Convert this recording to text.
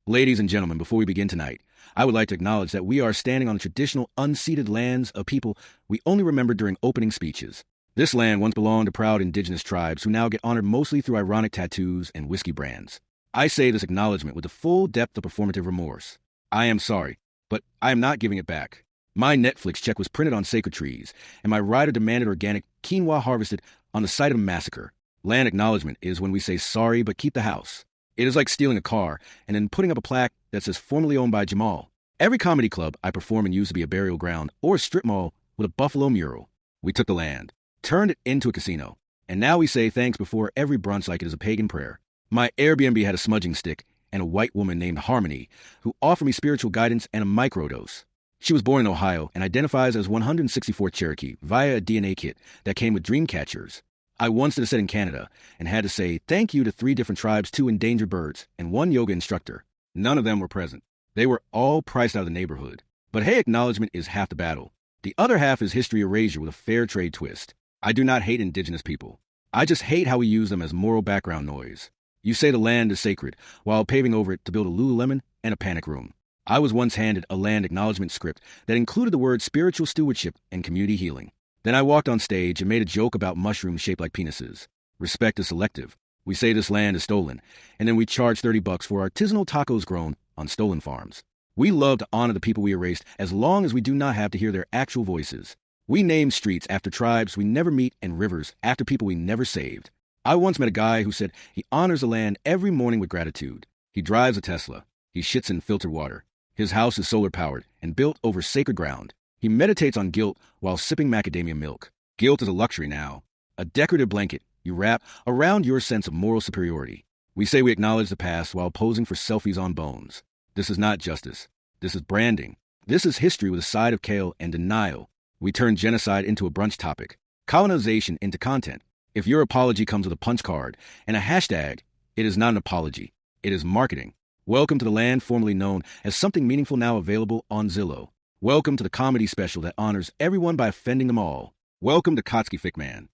Ladies and gentlemen, before we begin tonight, I would like to acknowledge that we are standing on the traditional unceded lands of people we only remember during opening speeches. This land once belonged to proud indigenous tribes who now get honored mostly through ironic tattoos and whiskey brands. I say this acknowledgement with the full depth of performative remorse. I am sorry, but I am not giving it back. My Netflix check was printed on sacred trees, and my rider demanded organic quinoa harvested on the site of a massacre. Land acknowledgement is when we say sorry but keep the house. It is like stealing a car and then putting up a plaque that says formerly owned by Jamal. Every comedy club I perform in used to be a burial ground or a strip mall with a buffalo mural. We took the land, turned it into a casino, and now we say thanks before every brunch like it is a pagan prayer. My Airbnb had a smudging stick and a white woman named Harmony who offered me spiritual guidance and a microdose. She was born in Ohio and identifies as 164 Cherokee via a DNA kit that came with dream catchers. I once did a set in Canada and had to say thank you to 3 different tribes, 2 endangered birds, and 1 yoga instructor. None of them were present. They were all priced out of the neighborhood. But hey, acknowledgement is half the battle. The other half is history erasure with a fair trade twist. I do not hate indigenous people. I just hate how we use them as moral background noise. You say the land is sacred while paving over it to build a Lululemon and a panic room. I was once handed a land acknowledgement script that included the words spiritual stewardship and community healing. Then I walked on stage and made a joke about mushrooms shaped like penises. Respect is selective. We say this land is stolen, and then we charge $30 for artisanal tacos grown on stolen farms. We love to honor the people we erased as long as we do not have to hear their actual voices. We name streets after tribes we never meet and rivers after people we never saved. I once met a guy who said he honors the land every morning with gratitude. He drives a Tesla. He shits in filtered water. His house is solar-powered and built over sacred ground. He meditates on guilt while sipping macadamia milk. Guilt is a luxury now, a decorative blanket you wrap around your sense of moral superiority. We say we acknowledge the past while posing for selfies on bones. This is not justice. This is branding. This is history with a side of kale and denial. We turn genocide into a brunch topic, colonization into content. If your apology comes with a punch card and a hashtag, it is not an apology. It is marketing. Welcome to the land formerly known as something meaningful now available on Zillow. Welcome to the comedy special that honors everyone by offending them all. Welcome to Kotzki Fickmann.